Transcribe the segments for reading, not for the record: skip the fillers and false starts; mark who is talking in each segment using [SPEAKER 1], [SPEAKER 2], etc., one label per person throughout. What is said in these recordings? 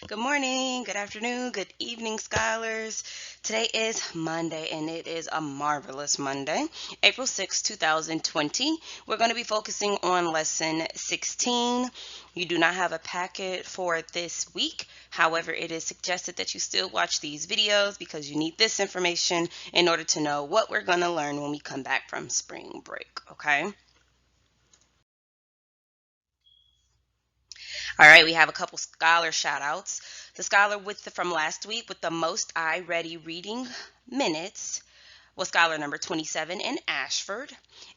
[SPEAKER 1] Good morning, good afternoon, good evening, scholars. Today is Monday, and it is a marvelous Monday, April 6, 2020. We're going to be focusing on Lesson 16. You do not have a packet for this week. However, it is suggested that you still watch these videos because you need this information in order to know what we're going to learn when we come back from spring break, okay? All right, we have a couple scholar shout outs. The scholar from last week with the most I Ready reading minutes was scholar number 27 in Ashford.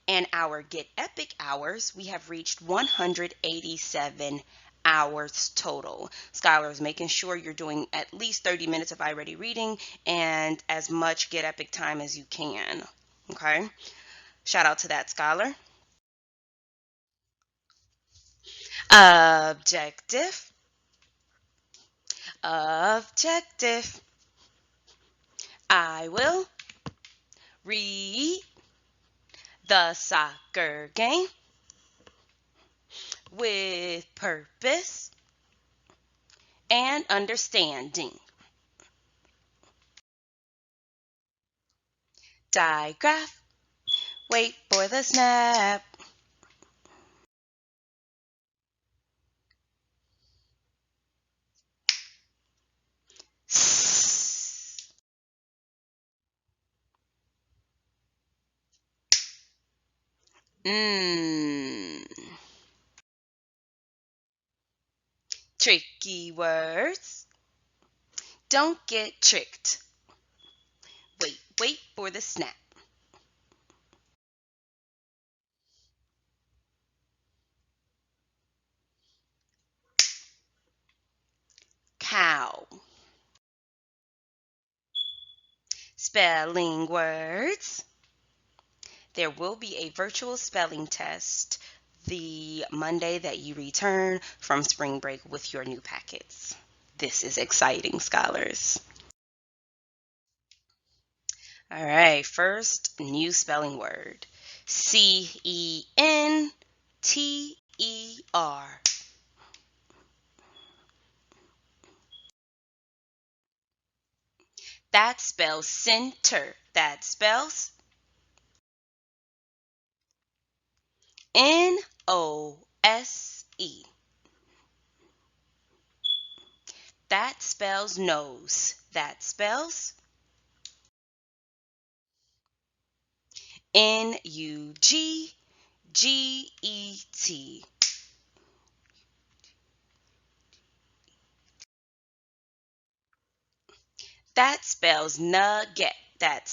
[SPEAKER 1] And our Get Epic hours, we have reached 187 hours total. Scholars, making sure you're doing at least 30 minutes of I Ready reading and as much Get Epic time as you can. Okay? Shout out to that scholar. Objective. Objective. I will read the soccer game with purpose and understanding. Digraph. Wait for the snap. Mmm. Tricky words. Don't get tricked. Wait for the snap. Cow. Spelling words. There will be a virtual spelling test the Monday that you return from spring break with your new packets. This is exciting, scholars. All right, first new spelling word. Center. That spells center. That spells Nose. That spells nose. That spells Nugget. That spells nugget. That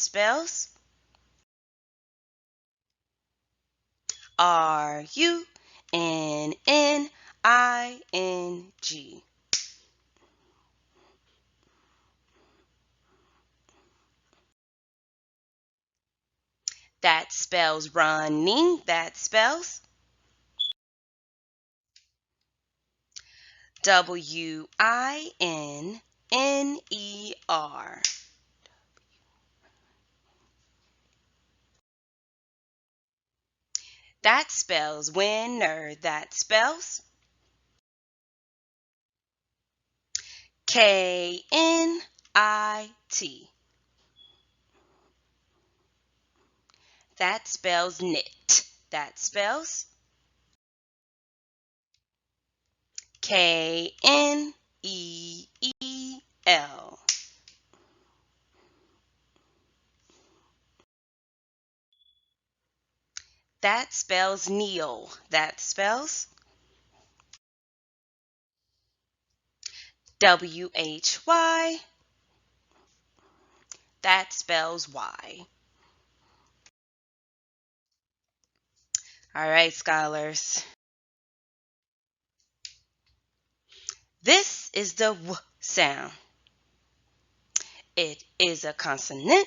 [SPEAKER 1] spells Running. That spells running. That spells Winner. That spells winner. That spells Knit. That spells knit. That spells Kneel. That spells kneel. That spells Why. That spells why. All right, scholars. This is the W sound. It is a consonant.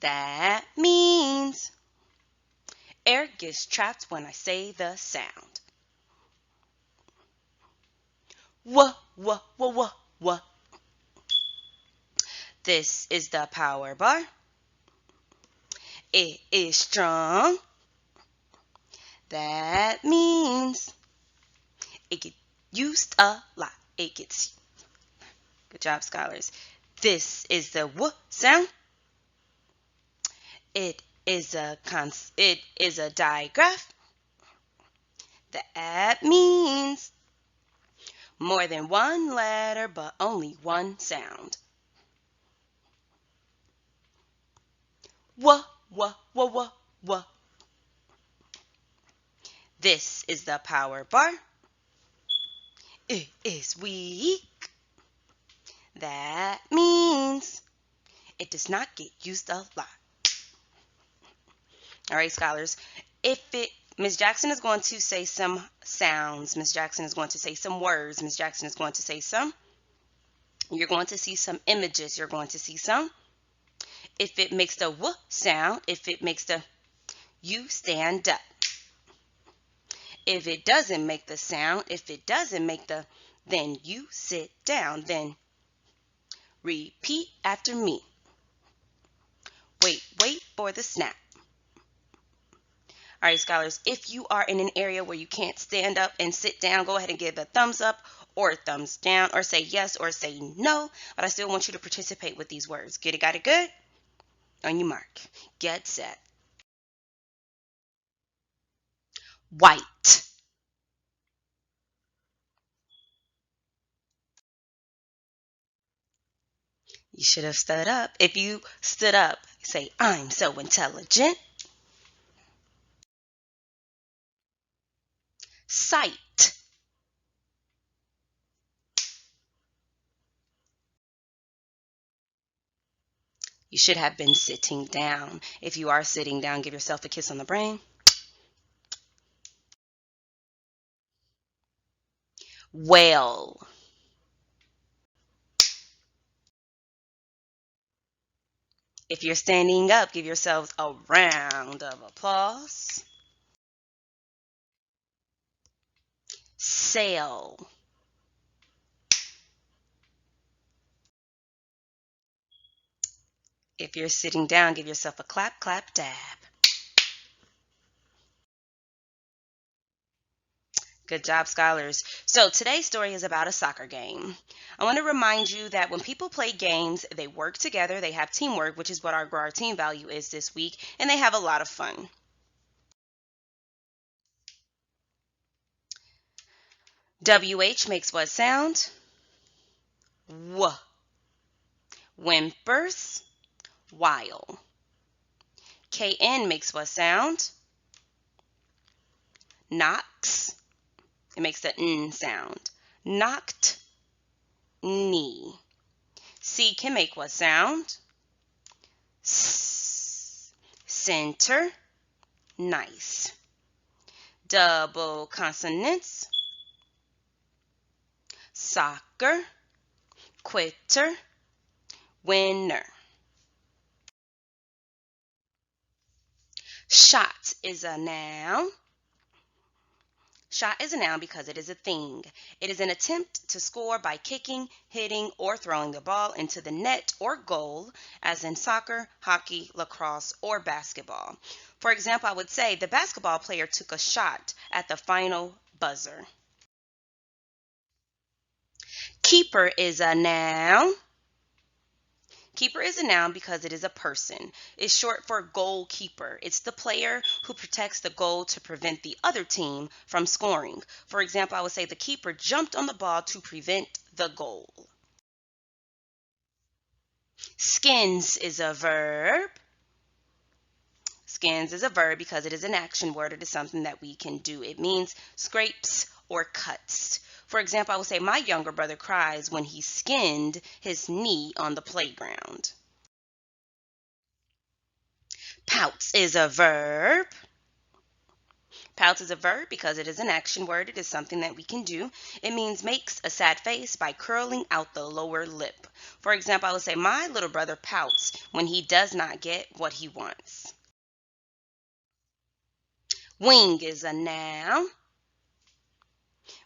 [SPEAKER 1] That means air gets trapped when I say the sound. W, w, w, w, w. This is the power bar. It is strong. That means it gets used a lot. it gets you. Good job, scholars. This is the W sound. It is a digraph. That means more than one letter, but only one sound. W, w, w, w, w. This is the power bar. It is weak. That means it does not get used a lot. All right, scholars. Ms. Jackson is going to say some sounds. Ms. Jackson is going to say some words. Ms. Jackson is going to say some. You're going to see some images. You're going to see some. If it makes the W sound, if it makes the you stand up. If it doesn't make the sound, if it doesn't make the, then you sit down. Then repeat after me. Wait for the snap. All right, scholars, if you are in an area where you can't stand up and sit down, go ahead and give a thumbs up or a thumbs down or say yes or say no. But I still want you to participate with these words. Get it, got it, good? On your mark. Get set. White. You should have stood up. If you stood up, say, I'm so intelligent. Sight. You should have been sitting down. If you are sitting down, give yourself a kiss on the brain. Whale. If you're standing up, give yourselves a round of applause. Sail. If you're sitting down, give yourself a clap, clap, dab. Good job, scholars. So today's story is about a soccer game. I want to remind you that when people play games, they work together, they have teamwork, which is what our team value is this week, and they have a lot of fun. WH makes what sound? W. Whimpers, while. KN makes what sound? Knocks. It makes the N sound. Knocked, knee. C can make what sound? S. Center, nice. Double consonants. Soccer, quitter, winner. Shot is a noun. Shot is a noun because it is a thing. It is an attempt to score by kicking, hitting, or throwing the ball into the net or goal, as in soccer, hockey, lacrosse, or basketball. For example, I would say the basketball player took a shot at the final buzzer. Keeper is a noun. Keeper is a noun because it is a person. It's short for goalkeeper. It's the player who protects the goal to prevent the other team from scoring. For example, I would say the keeper jumped on the ball to prevent the goal. Skins is a verb. Skins is a verb because it is an action word. It is something that we can do. It means scrapes or cuts. For example, I would say my younger brother cries when he skinned his knee on the playground. Pounce is a verb. Pounce is a verb because it is an action word. It is something that we can do. It means makes a sad face by curling out the lower lip. For example, I would say my little brother pouts when he does not get what he wants. Wing is a noun.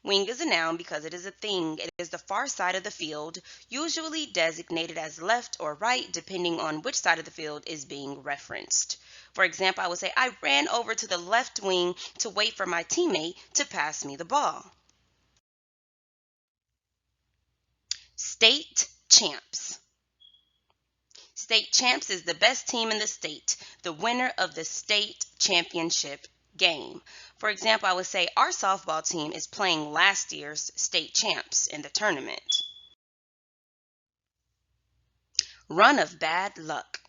[SPEAKER 1] Wing is a noun because it is a thing. It is the far side of the field, usually designated as left or right, depending on which side of the field is being referenced. For example, I would say, I ran over to the left wing to wait for my teammate to pass me the ball. State champs. State champs is the best team in the state, the winner of the state championship game. For example, I would say our softball team is playing last year's state champs in the tournament. Run of bad luck.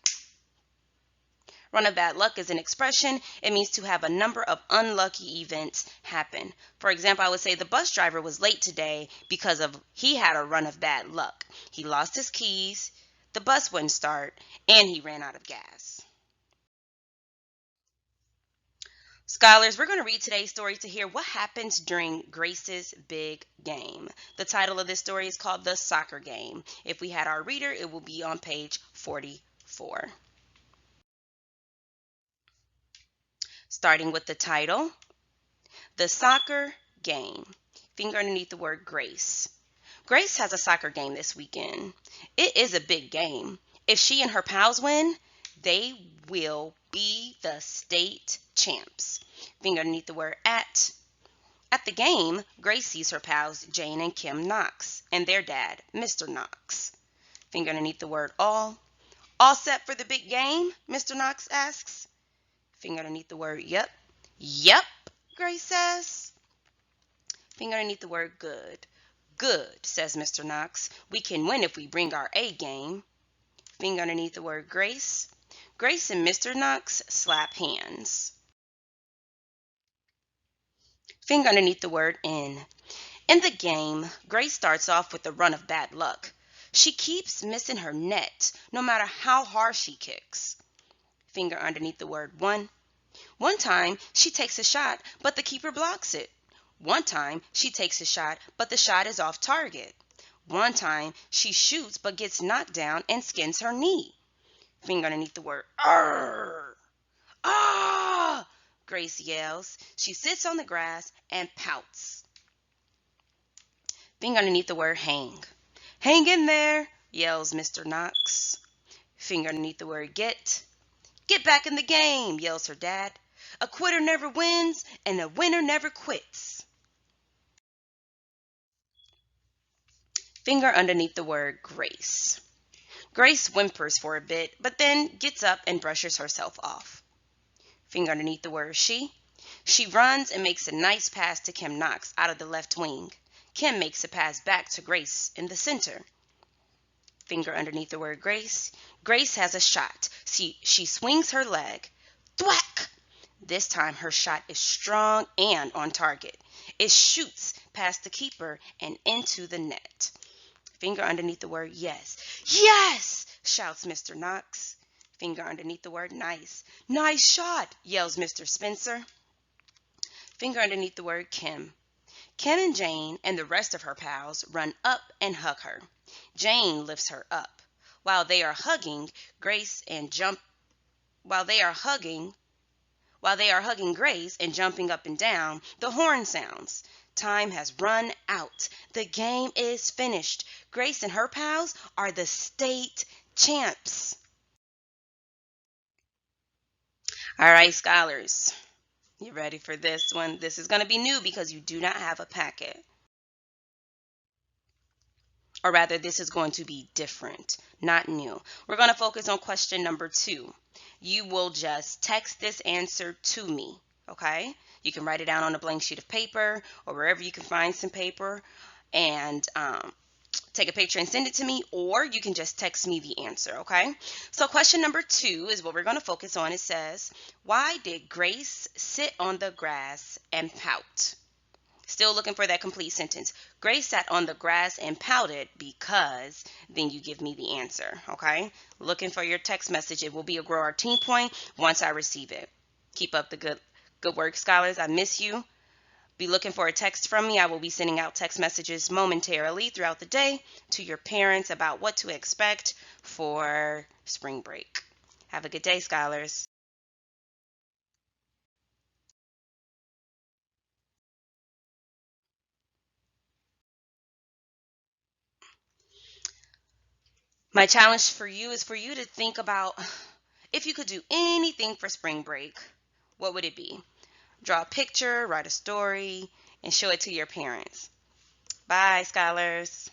[SPEAKER 1] Run of bad luck is an expression. It means to have a number of unlucky events happen. For example, I would say the bus driver was late today because he had a run of bad luck. He lost his keys, the bus wouldn't start, and he ran out of gas. Scholars, we're going to read today's story to hear what happens during Grace's big game. The title of this story is called The Soccer Game. If we had our reader, it will be on page 44. Starting with the title, The Soccer Game. Finger underneath the word Grace. Grace has a soccer game this weekend. It is a big game. If she and her pals win, they will be the state champs. Finger underneath the word at. At the game, Grace sees her pals Jane and Kim Knox and their dad, Mr. Knox. Finger underneath the word all. All set for the big game? Mr. Knox asks. Finger underneath the word yep. Yep, Grace says. Finger underneath the word good. Good, says Mr. Knox. We can win if we bring our A game. Finger underneath the word Grace. Grace and Mr. Knox slap hands. Finger underneath the word in. In the game, Grace starts off with a run of bad luck. She keeps missing her net, no matter how hard she kicks. Finger underneath the word one. One time, she takes a shot, but the keeper blocks it. One time, she takes a shot, but the shot is off target. One time, she shoots, but gets knocked down and skins her knee. Finger underneath the word arr. Ah! Grace yells. She sits on the grass and pouts. Finger underneath the word hang. Hang in there, yells Mr. Knox. Finger underneath the word get. Get back in the game, yells her dad. A quitter never wins, and a winner never quits. Finger underneath the word Grace. Grace whimpers for a bit, but then gets up and brushes herself off. Finger underneath the word she. She runs and makes a nice pass to Kim Knox out of the left wing. Kim makes a pass back to Grace in the center. Finger underneath the word Grace. Grace has a shot. She swings her leg. Thwack! This time her shot is strong and on target. It shoots past the keeper and into the net. Finger underneath the word yes. Yes! Shouts Mr. Knox. Finger underneath the word nice. Nice shot, yells Mr. Spencer. Finger underneath the word Kim. Kim and Jane and the rest of her pals run up and hug her. Jane lifts her up. While they are hugging Grace and jumping up and down, the horn sounds. Time has run out. The game is finished. Grace and her pals are the state champs. All right, scholars, you ready for this one? This is going to be new because you do not have a packet. Or rather, this is going to be different, not new. We're going to focus on question number 2. You will just text this answer to me, okay? You can write it down on a blank sheet of paper or wherever you can find some paper and take a picture and send it to me, or you can just text me the answer, okay? So question number 2 is what we're going to focus on. It says, why did Grace sit on the grass and pout? Still looking for that complete sentence. Grace sat on the grass and pouted because, then you give me the answer, okay? Looking for your text message. It will be a Grow Our Team point once I receive it. Keep up the good work, scholars. I miss you. Be looking for a text from me. I will be sending out text messages momentarily throughout the day to your parents about what to expect for spring break. Have a good day, scholars. My challenge for you is for you to think about if you could do anything for spring break, what would it be? Draw a picture, write a story, and show it to your parents. Bye, scholars.